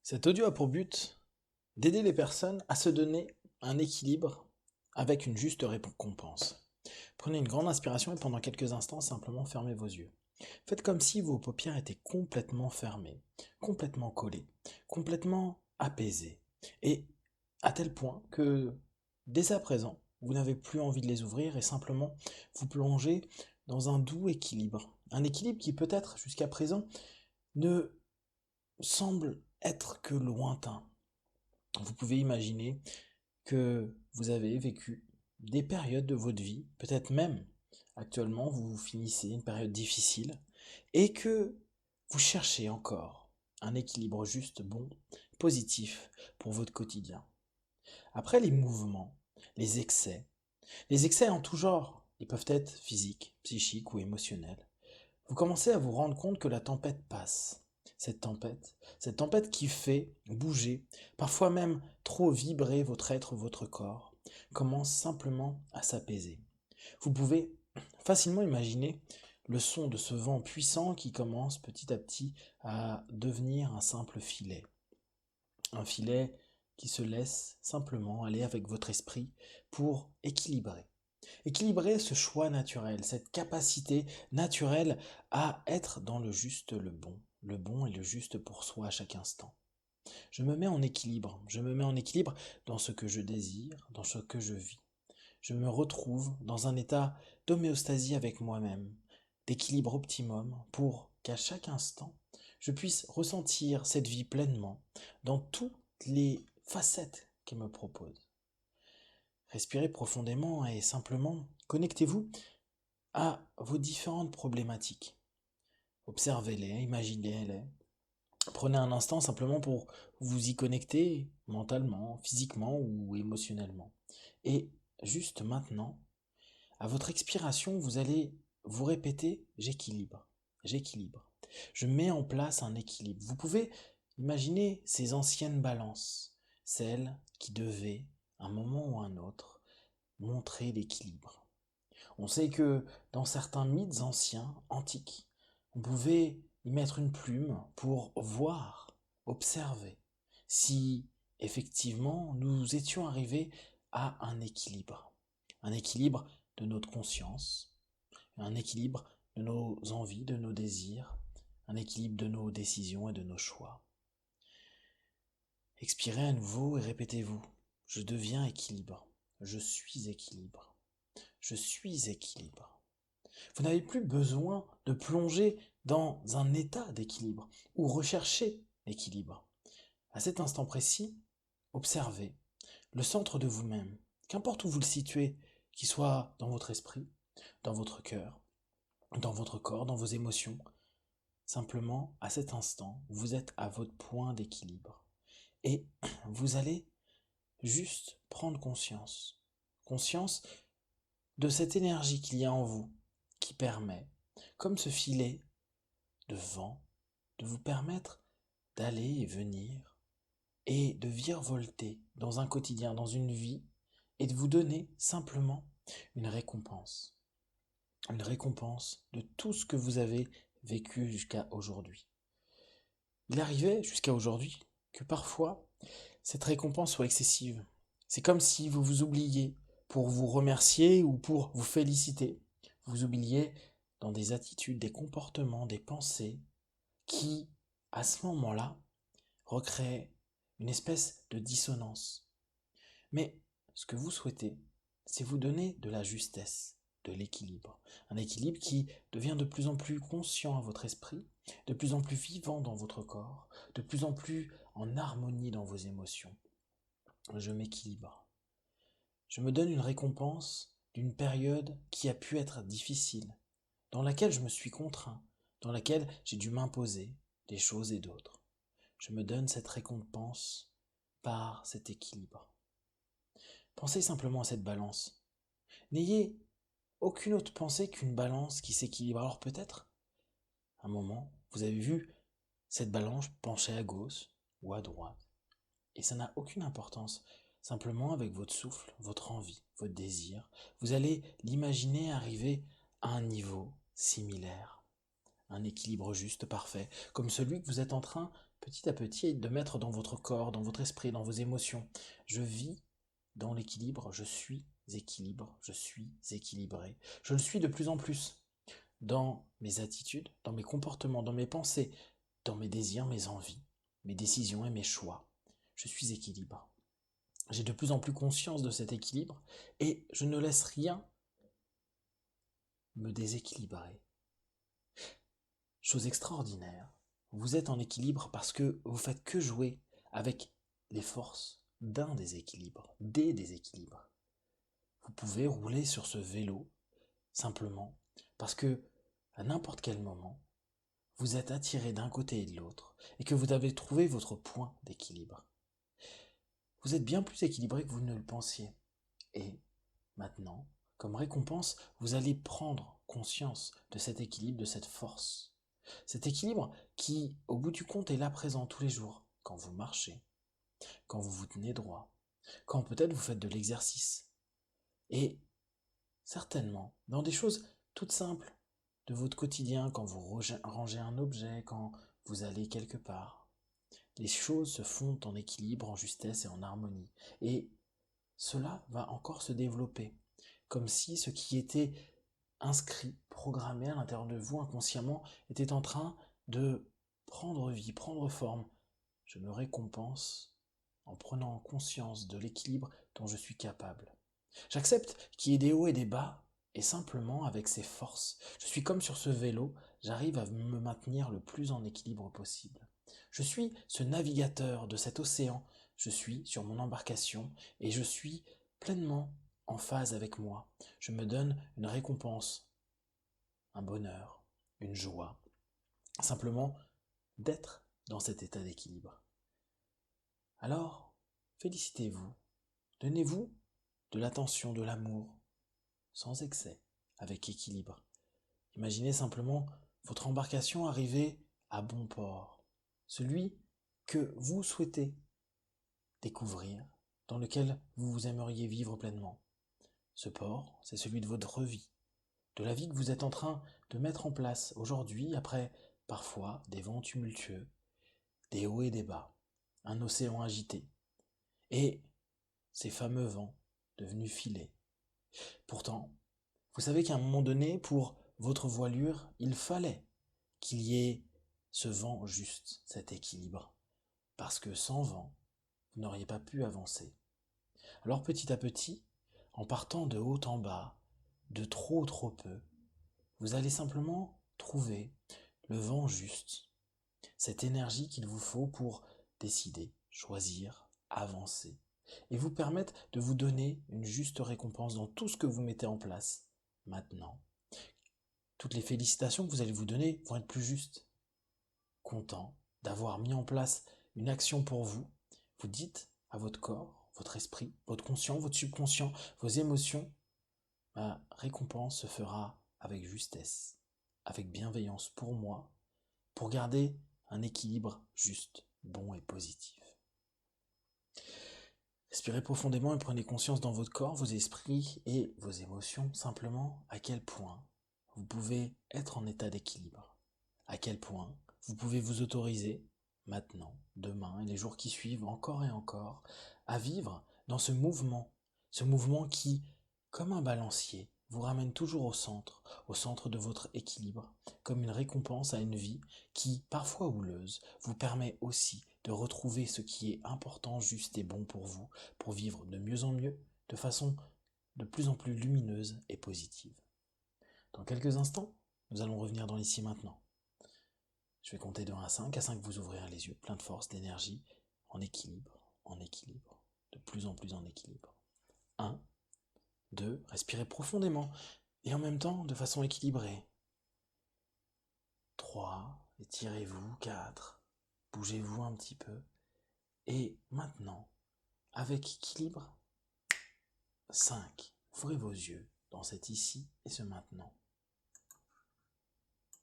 Cet audio a pour but d'aider les personnes à se donner un équilibre avec une juste récompense. Prenez une grande inspiration et pendant quelques instants, simplement fermez vos yeux. Faites comme si vos paupières étaient complètement fermées, complètement collées, complètement apaisées. Et à tel point que, dès à présent, vous n'avez plus envie de les ouvrir et simplement vous plongez dans un doux équilibre. Un équilibre qui peut-être jusqu'à présent ne semble être que lointain. Vous pouvez imaginer que vous avez vécu des périodes de votre vie, peut-être même actuellement vous finissez une période difficile, et que vous cherchez encore un équilibre juste, bon, positif pour votre quotidien. Après les excès en tout genre, ils peuvent être physiques, psychiques ou émotionnels, vous commencez à vous rendre compte que la tempête passe. Cette tempête qui fait bouger, parfois même trop vibrer votre être, votre corps, commence simplement à s'apaiser. Vous pouvez facilement imaginer le son de ce vent puissant qui commence petit à petit à devenir un simple filet. Un filet qui se laisse simplement aller avec votre esprit pour équilibrer. Équilibrer ce choix naturel, cette capacité naturelle à être dans le bon et le juste pour soi à chaque instant. Je me mets en équilibre dans ce que je désire, dans ce que je vis. Je me retrouve dans un état d'homéostasie avec moi-même, d'équilibre optimum pour qu'à chaque instant, je puisse ressentir cette vie pleinement dans toutes les facettes qu'elle me propose. Respirez profondément et simplement connectez-vous à vos différentes problématiques. Observez-les, imaginez-les. Prenez un instant simplement pour vous y connecter mentalement, physiquement ou émotionnellement. Et juste maintenant, à votre expiration, vous allez vous répéter j'équilibre, j'équilibre. Je mets en place un équilibre. Vous pouvez imaginer ces anciennes balances, celles qui devaient, un moment ou un autre, montrer l'équilibre. On sait que dans certains mythes anciens, antiques, on pouvait y mettre une plume pour voir, observer si effectivement nous étions arrivés à un équilibre. Un équilibre de notre conscience, un équilibre de nos envies, de nos désirs, un équilibre de nos décisions et de nos choix. Expirez à nouveau et répétez-vous, je deviens équilibre, je suis équilibre, je suis équilibre. Vous n'avez plus besoin de plonger dans un état d'équilibre ou rechercher l'équilibre. À cet instant précis, observez le centre de vous-même, qu'importe où vous le situez, qu'il soit dans votre esprit, dans votre cœur, dans votre corps, dans vos émotions. Simplement, à cet instant, vous êtes à votre point d'équilibre. Et vous allez juste prendre conscience. Conscience de cette énergie qu'il y a en vous, qui permet, comme ce filet de vent, de vous permettre d'aller et venir et de virevolter dans un quotidien, dans une vie, et de vous donner simplement une récompense. Une récompense de tout ce que vous avez vécu jusqu'à aujourd'hui. Il arrivait jusqu'à aujourd'hui que parfois cette récompense soit excessive. C'est comme si vous vous oubliez pour vous remercier ou pour vous féliciter. Vous oubliez dans des attitudes, des comportements, des pensées qui, à ce moment-là, recréent une espèce de dissonance. Mais ce que vous souhaitez, c'est vous donner de la justesse, de l'équilibre. Un équilibre qui devient de plus en plus conscient à votre esprit, de plus en plus vivant dans votre corps, de plus en plus en harmonie dans vos émotions. Je m'équilibre. Je me donne une récompense d'une période qui a pu être difficile, dans laquelle je me suis contraint, dans laquelle j'ai dû m'imposer des choses et d'autres. Je me donne cette récompense par cet équilibre. Pensez simplement à cette balance. N'ayez aucune autre pensée qu'une balance qui s'équilibre. Alors peut-être, un moment, vous avez vu cette balance pencher à gauche ou à droite. Et ça n'a aucune importance. Simplement avec votre souffle, votre envie, votre désir, vous allez l'imaginer arriver à un niveau similaire. Un équilibre juste, parfait, comme celui que vous êtes en train petit à petit, de mettre dans votre corps, dans votre esprit, dans vos émotions. Je vis dans l'équilibre, je suis équilibre, je suis équilibré. Je le suis de plus en plus dans mes attitudes, dans mes comportements, dans mes pensées, dans mes désirs, mes envies, mes décisions et mes choix. Je suis équilibre. J'ai de plus en plus conscience de cet équilibre et je ne laisse rien me déséquilibrer. Chose extraordinaire, vous êtes en équilibre parce que vous faites que jouer avec les forces d'un déséquilibre, des déséquilibres. Vous pouvez rouler sur ce vélo simplement parce que à n'importe quel moment, vous êtes attiré d'un côté et de l'autre et que vous avez trouvé votre point d'équilibre. Vous êtes bien plus équilibré que vous ne le pensiez. Et maintenant, comme récompense, vous allez prendre conscience de cet équilibre, de cette force. Cet équilibre qui, au bout du compte, est là présent tous les jours, quand vous marchez, quand vous vous tenez droit, quand peut-être vous faites de l'exercice. Et certainement, dans des choses toutes simples de votre quotidien, quand vous rangez un objet, quand vous allez quelque part. Les choses se font en équilibre, en justesse et en harmonie. Et cela va encore se développer, comme si ce qui était inscrit, programmé à l'intérieur de vous inconsciemment, était en train de prendre vie, prendre forme. Je me récompense en prenant conscience de l'équilibre dont je suis capable. J'accepte qu'il y ait des hauts et des bas, et simplement avec ces forces, je suis comme sur ce vélo, j'arrive à me maintenir le plus en équilibre possible. Je suis ce navigateur de cet océan, je suis sur mon embarcation, et je suis pleinement en phase avec moi. Je me donne une récompense, un bonheur, une joie, simplement d'être dans cet état d'équilibre. Alors, félicitez-vous, donnez-vous de l'attention, de l'amour, sans excès, avec équilibre. Imaginez simplement votre embarcation arriver à bon port, celui que vous souhaitez découvrir, dans lequel vous aimeriez vivre pleinement. Ce port, c'est celui de votre vie, de la vie que vous êtes en train de mettre en place aujourd'hui, après parfois des vents tumultueux, des hauts et des bas, un océan agité, et ces fameux vents devenus filets. Pourtant, vous savez qu'à un moment donné, pour votre voilure, il fallait qu'il y ait ce vent juste, cet équilibre. Parce que sans vent, vous n'auriez pas pu avancer. Alors petit à petit, en partant de haut en bas, de trop peu, vous allez simplement trouver le vent juste, cette énergie qu'il vous faut pour décider, choisir, avancer, et vous permettre de vous donner une juste récompense dans tout ce que vous mettez en place maintenant. Toutes les félicitations que vous allez vous donner vont être plus justes. Content d'avoir mis en place une action pour vous, vous dites à votre corps, votre esprit, votre conscient, votre subconscient, vos émotions, ma récompense se fera avec justesse, avec bienveillance pour moi, pour garder un équilibre juste, bon et positif. Respirez profondément et prenez conscience dans votre corps, vos esprits et vos émotions, simplement à quel point vous pouvez être en état d'équilibre, à quel point vous pouvez vous autoriser, maintenant, demain et les jours qui suivent, encore et encore, à vivre dans ce mouvement qui, comme un balancier, vous ramène toujours au centre de votre équilibre, comme une récompense à une vie qui, parfois houleuse, vous permet aussi de retrouver ce qui est important, juste et bon pour vous, pour vivre de mieux en mieux, de façon de plus en plus lumineuse et positive. Dans quelques instants, nous allons revenir dans l'ici maintenant. Je vais compter de 1 à 5. À 5, vous ouvrirez les yeux, plein de force, d'énergie, en équilibre, de plus en plus en équilibre. 1, 2, respirez profondément et en même temps de façon équilibrée. 3, étirez-vous. 4, bougez-vous un petit peu. Et maintenant, avec équilibre, 5, ouvrez vos yeux dans cet ici et ce maintenant.